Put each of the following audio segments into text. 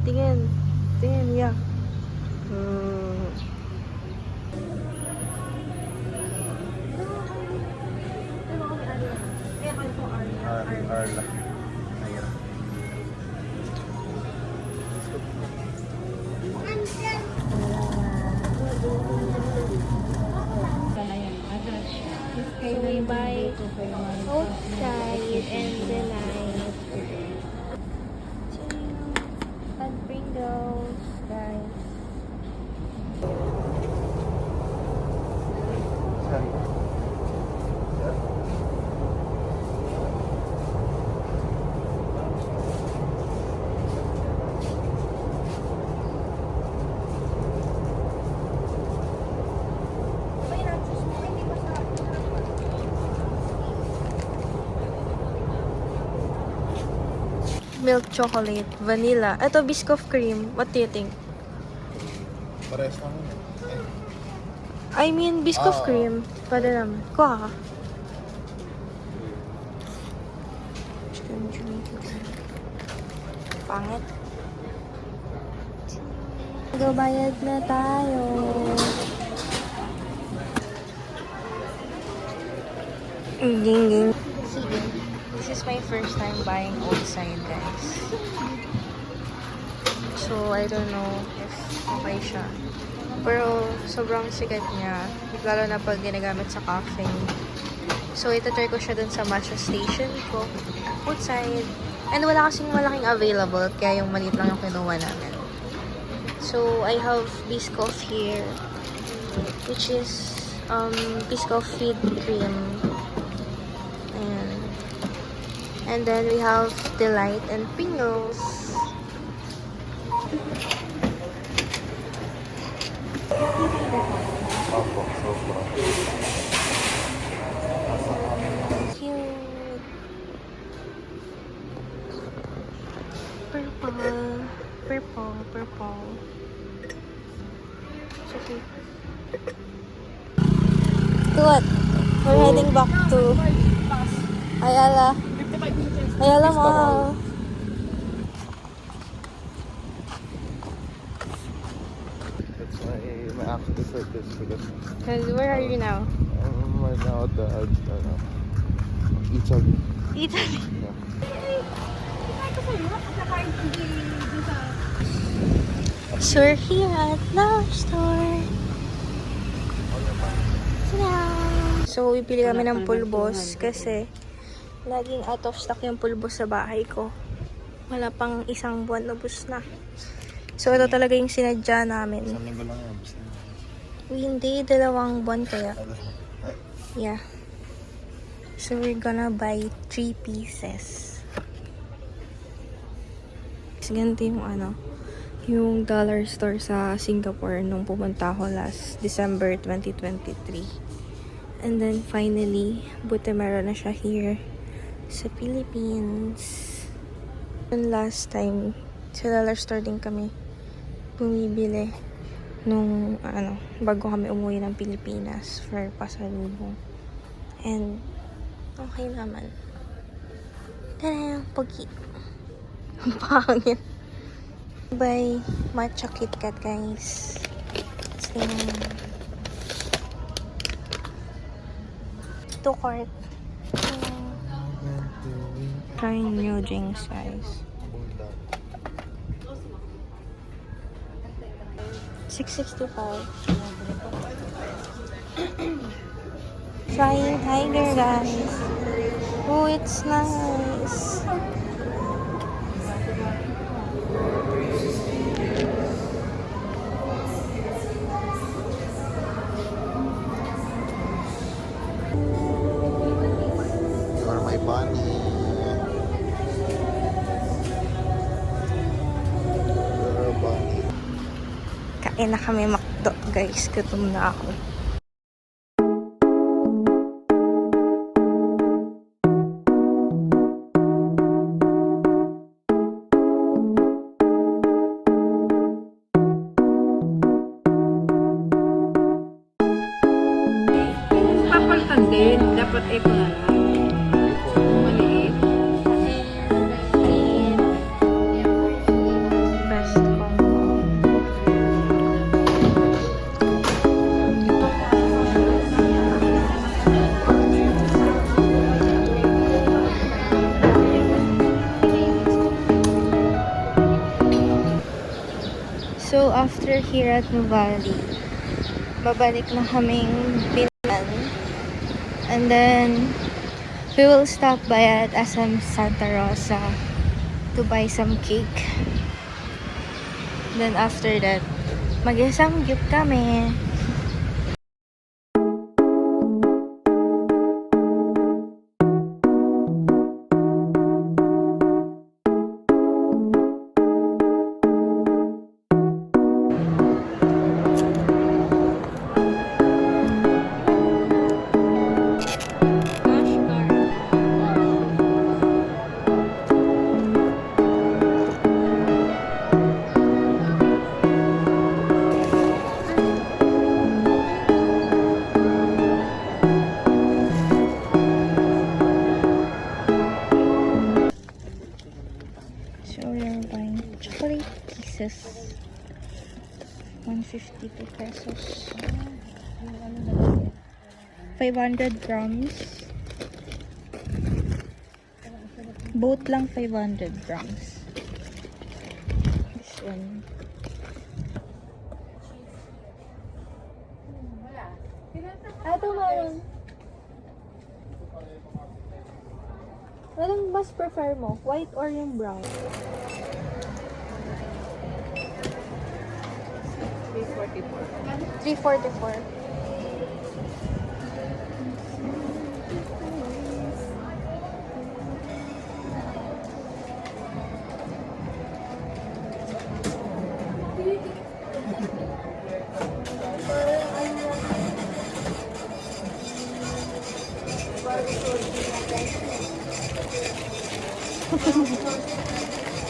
Tingin. Tingin, yeah. Arla. Ayan. So we buy outside and the light. And Pringles, guys. Milk chocolate, vanilla. Ito, Biscoff cream. What do you think? Parehas naman eh. I mean, Biscoff cream. Pwede naman. Kuha ka. Pangit. Bayad na tayo. Ging. This is my first time buying outside, guys. So, I don't know if okay siya. Pero, sobrang sikat niya. Lalo na pag ginagamit sa cafe. So, itatry ko siya dun sa matcha station ko. Outside. And wala kasing malaking available. Kaya yung maliit lang yung kinuha namin. So, I have Biscoff here. Which is, Biscoff feed cream. And then we have Delight and Pringles. Cute. Purple. So cute. Good. We're heading back to Ayala. Ayala Mall. That's my active for this because Cause where are you now? I'm right now at the Italy. Italy. Yeah. So we're here at the store. So bibili kami ng pulbos kasi laging out of stock yung pulbos sa bahay ko. Wala pang isang buwan, ubos na. So ito talaga yung sinadya namin. Isang linggo lang yan. Hindi, 2 buwan kaya. Yeah. So we're gonna buy 3 pieces. Kasi ganito yung yung dollar store sa Singapore nung pumunta ako last December 2023. And then finally, buti meron na siya here sa Philippines. And last time, sa dollar store din kami bumibili nung bago kami umuwi ng Pilipinas for pasalubong. And okay naman. Tara, pogi. Ang pangit. Bye. Matcha KitKat, guys. So, 2 quart. Trying new drinks, guys. 665. Trying Tiger, guys. Oh, it's nice. For my bunny. Kain na kami McDo, guys. Gutom na ako. Papalitan din. Dapat ito na lang. Maliit. Best. So, after here at Nuvali, babalik na kaming Bintan. And then, we will stop by at SM Santa Rosa to buy some cake. Then, after that, mag-isang gyud kami. So we're buying chocolate pieces. 152 pesos. 500 grams. Both lang 500 grams. This one. Ito meron. Anong mas prefer mo? White or yung brown? 344.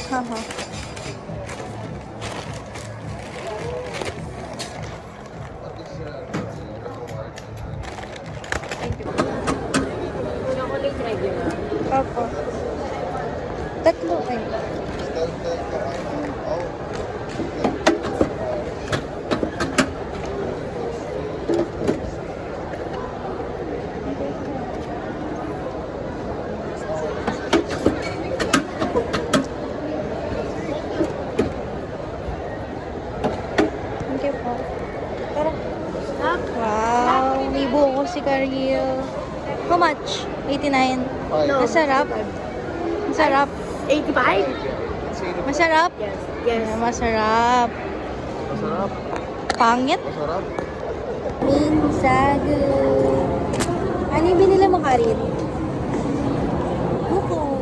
Haha. Chocolate regular. Opo. Tatlo ay. Thank you po. Tara. Wow, may buko si Karil. How much? 89. Masarap. Masarap. 85? Masarap. Yes. Yeah, masarap. Masarap. Pangit. Masarap. Minsago. Ano yung binila mo, Karin? Buko.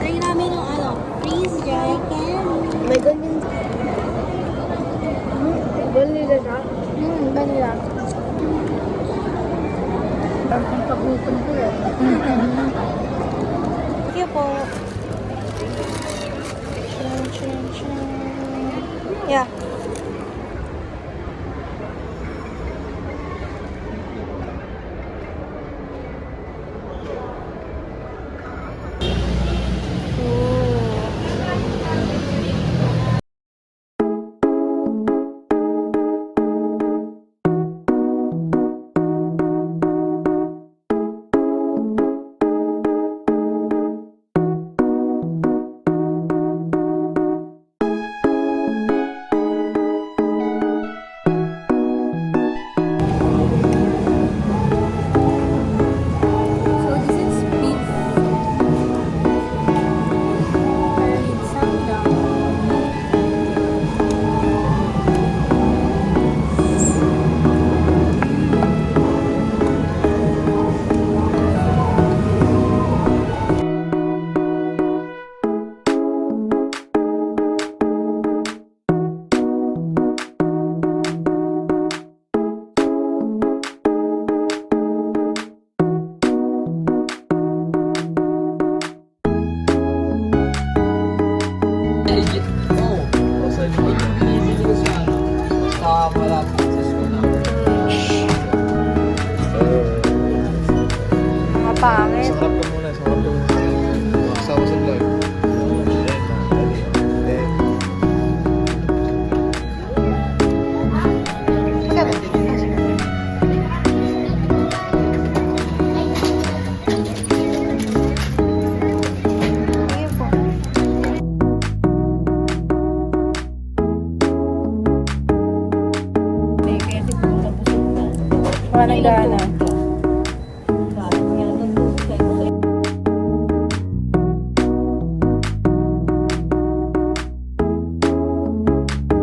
Try namin yung freeze dry candy. May ganyan. Vanilla siya? Vanilla. Ang pagutom ko eh. Thank you po. Yeah. So this is beef. With samgyang. Legit. Oo. Binibili ko sa sa malapit sa school namin. Mga pangit. Sarap ng